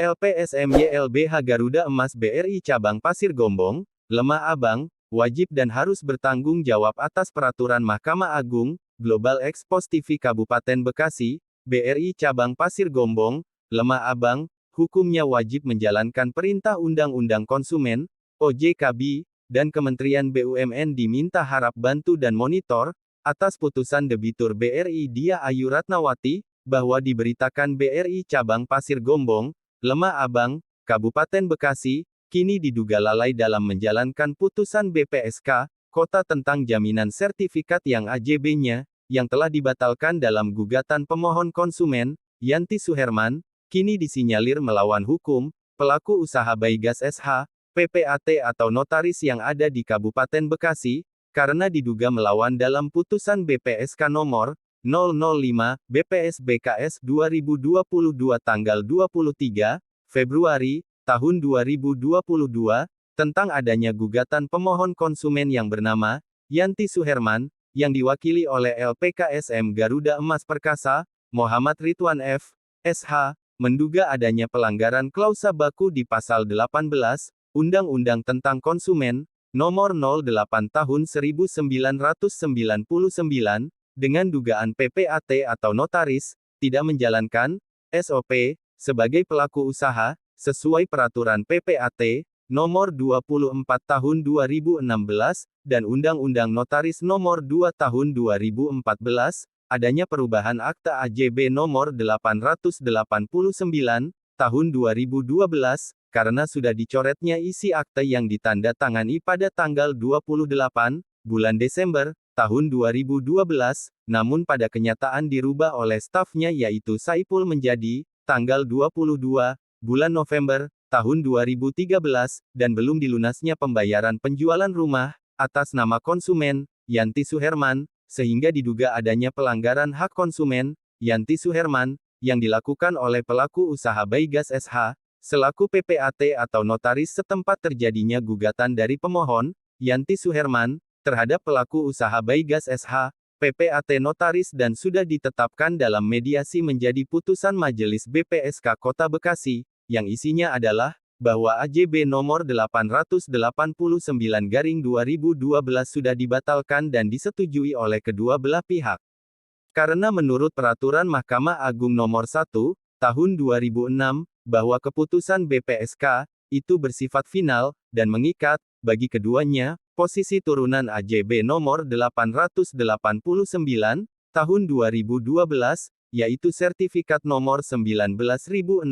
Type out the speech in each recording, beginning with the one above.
LPSM YLBH Garuda Emas BRI Cabang Pasir Gombong, Lemah Abang, wajib dan harus bertanggung jawab atas peraturan Mahkamah Agung, Global Expos TV Kabupaten Bekasi, BRI Cabang Pasir Gombong, Lemah Abang, hukumnya wajib menjalankan Perintah Undang-Undang Konsumen, OJK, dan Kementerian BUMN diminta harap bantu dan monitor, atas putusan debitur BRI Dia Ayu Ratnawati, bahwa diberitakan BRI Cabang Pasir Gombong, Lemah Abang, Kabupaten Bekasi, kini diduga lalai dalam menjalankan putusan BPSK, Kota tentang jaminan sertifikat yang AJB-nya, yang telah dibatalkan dalam gugatan pemohon konsumen, Yanti Suherman, kini disinyalir melawan hukum, pelaku usaha Baigas SH, PPAT atau notaris yang ada di Kabupaten Bekasi, karena diduga melawan dalam putusan BPSK nomor 005, BPS BKS 2022 tanggal 23 Februari tahun 2022, tentang adanya gugatan pemohon konsumen yang bernama Yanti Suherman, yang diwakili oleh LPKSM Garuda Emas Perkasa, Muhammad Ridwan F. SH, menduga adanya pelanggaran klausa baku di pasal 18, Undang-Undang tentang Konsumen, nomor 08 tahun 1999, dengan dugaan PPAT atau notaris, tidak menjalankan SOP, sebagai pelaku usaha, sesuai peraturan PPAT, nomor 24 tahun 2016, dan Undang-Undang Notaris nomor 2 tahun 2014, adanya perubahan Akta AJB nomor 889, tahun 2012, karena sudah dicoretnya isi akte yang ditanda tangani pada tanggal 28, bulan Desember, tahun 2012, namun pada kenyataan dirubah oleh stafnya yaitu Saipul menjadi, tanggal 22, bulan November, tahun 2013, dan belum dilunasnya pembayaran penjualan rumah, atas nama konsumen, Yanti Suherman, sehingga diduga adanya pelanggaran hak konsumen, Yanti Suherman, yang dilakukan oleh pelaku usaha Baigas SH, selaku PPAT atau notaris setempat terjadinya gugatan dari pemohon, Yanti Suherman, terhadap pelaku usaha Baigas SH, PPAT notaris dan sudah ditetapkan dalam mediasi menjadi putusan Majelis BPSK Kota Bekasi, yang isinya adalah, bahwa AJB nomor 889/2012 sudah dibatalkan dan disetujui oleh kedua belah pihak. Karena menurut Peraturan Mahkamah Agung nomor 1, tahun 2006, bahwa keputusan BPSK, itu bersifat final, dan mengikat, bagi keduanya, posisi turunan AJB nomor 889, tahun 2012, yaitu sertifikat nomor 19.612,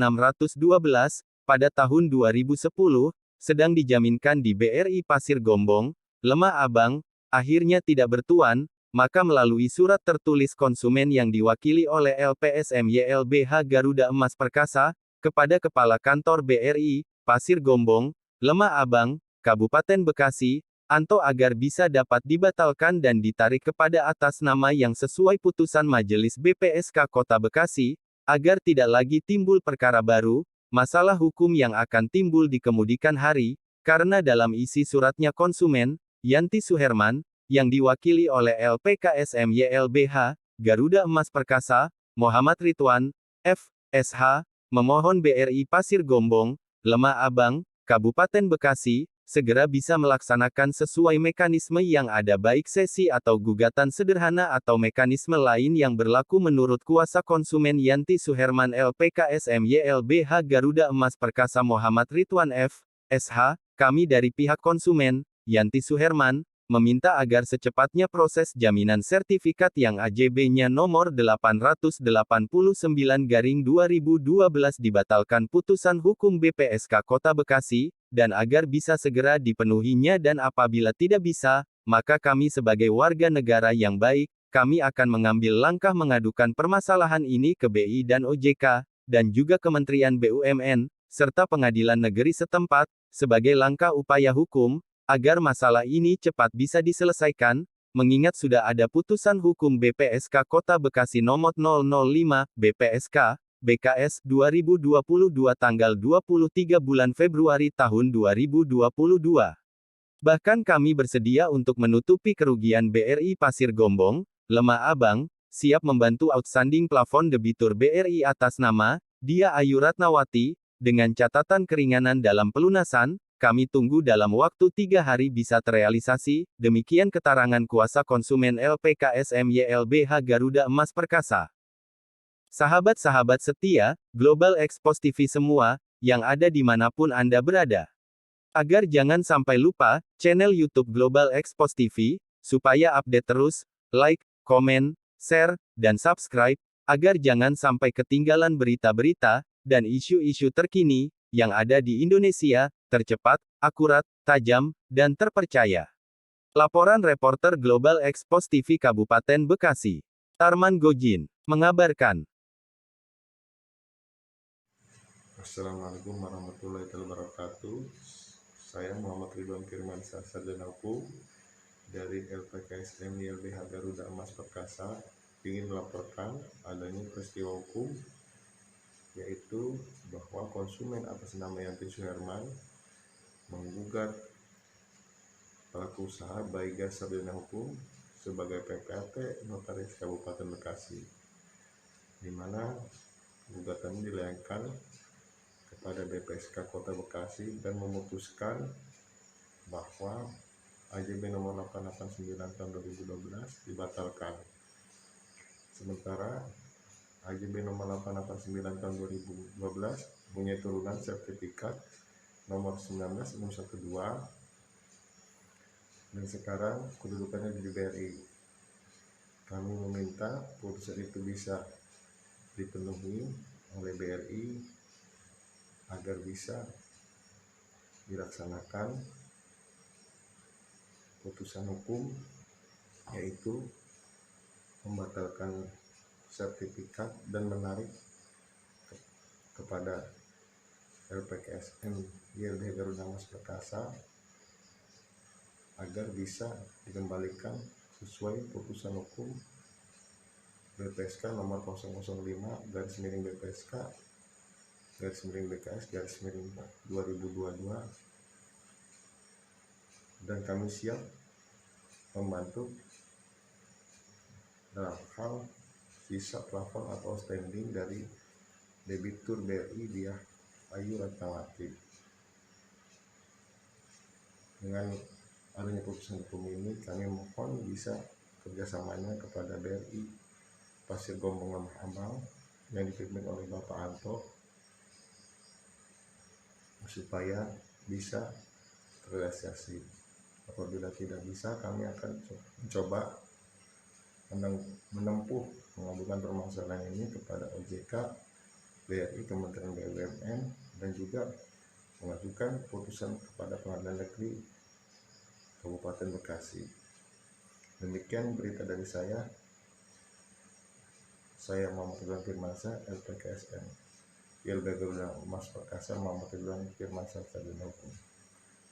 pada tahun 2010, sedang dijaminkan di BRI Pasir Gombong, Lemah Abang, akhirnya tidak bertuan, maka melalui surat tertulis konsumen yang diwakili oleh LPSM YLBH Garuda Emas Perkasa, kepada Kepala Kantor BRI, Pasir Gombong, Lemah Abang, Kabupaten Bekasi, Anto agar bisa dapat dibatalkan dan ditarik kepada atas nama yang sesuai putusan Majelis BPSK Kota Bekasi, agar tidak lagi timbul perkara baru, masalah hukum yang akan timbul di kemudian hari, karena dalam isi suratnya konsumen, Yanti Suherman, yang diwakili oleh LPKSM YLBH, Garuda Emas Perkasa, Muhammad Ridwan, F. SH, memohon BRI Pasir Gombong, Lemah Abang, Kabupaten Bekasi, segera bisa melaksanakan sesuai mekanisme yang ada baik sesi atau gugatan sederhana atau mekanisme lain yang berlaku menurut kuasa konsumen Yanti Suherman LPKSM YLBH Garuda Emas Perkasa Muhammad Ridwan F. SH, kami dari pihak konsumen, Yanti Suherman, meminta agar secepatnya proses jaminan sertifikat yang AJB-nya nomor 889/2012 dibatalkan putusan hukum BPSK Kota Bekasi, dan agar bisa segera dipenuhinya dan apabila tidak bisa, maka kami sebagai warga negara yang baik, kami akan mengambil langkah mengadukan permasalahan ini ke BI dan OJK, dan juga Kementerian BUMN, serta pengadilan negeri setempat, sebagai langkah upaya hukum, agar masalah ini cepat bisa diselesaikan, mengingat sudah ada putusan hukum BPSK Kota Bekasi nomor 005, BPSK, BKS 2022 tanggal 23 bulan Februari tahun 2022. Bahkan kami bersedia untuk menutupi kerugian BRI Pasir Gombong, Lemah Abang, siap membantu outstanding plafon debitur BRI atas nama Dia Ayu Ratnawati, Dengan catatan keringanan dalam pelunasan, kami tunggu dalam waktu 3 hari bisa terrealisasi, demikian keterangan kuasa konsumen LPKSM YLBH Garuda Emas Perkasa. Sahabat-sahabat setia, Global Expos TV semua, yang ada dimanapun Anda berada. Agar jangan sampai lupa, channel YouTube Global Expos TV, supaya update terus, like, komen, share, dan subscribe, agar jangan sampai ketinggalan berita-berita, dan isu-isu terkini, yang ada di Indonesia, tercepat, akurat, tajam, dan terpercaya. Laporan reporter Global Expos TV Kabupaten Bekasi, Tarman Gojin, mengabarkan. Assalamualaikum warahmatullahi wabarakatuh. Saya Muhammad Ridwan Firmansyah, sarjana hukum dari LPKSM YLBH Garuda Emas Perkasa, ingin melaporkan adanya peristiwa hukum, yaitu bahwa konsumen atas nama Yanti Suherman menggugat pelaku usaha Baiga Sarjana Hukum sebagai PPAT Notaris Kabupaten Bekasi, di mana gugatan dilayangkan kepada BPSK Kota Bekasi dan memutuskan bahwa AJB nomor 889 tahun 2012 dibatalkan. Sementara AJB nomor 889 tahun 2012 punya turunan sertifikat nomor 19612 dan sekarang kedudukannya di BRI. Kami meminta putusan itu bisa dipenuhi oleh BRI agar bisa dilaksanakan putusan hukum, yaitu membatalkan sertifikat dan menarik kepada LPKSM YLBH Garuda Emas Perkasa agar bisa dikembalikan sesuai putusan hukum BPSK nomor 005/BPSK BKS/2022, dan kami siap membantu dalam hal sisa plafon atau standing dari debitur BRI Diah Ayu Ratnawati. Dengan adanya putusan hukum ini, kami mohon bisa kerjasamanya kepada BRI Pasir Gombong Lemah Abang yang dipimpin oleh Bapak Anto, supaya bisa terrealisasi. Apabila tidak bisa, kami akan mencoba menempuh mengadukan permasalahan ini kepada OJK, BRI, Kementerian BUMN, dan juga mengajukan putusan kepada Pengadilan Negeri Kabupaten Bekasi. Demikian berita dari saya. Saya Muhammad Ridwan Firmansyah, LPKSM YLBH Garuda Emas Perkasa, Muhammad Ridwan Firmansyah, sarjana hukum.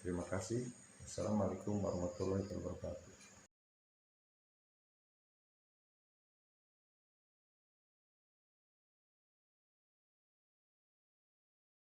Terima kasih. Assalamualaikum warahmatullahi wabarakatuh.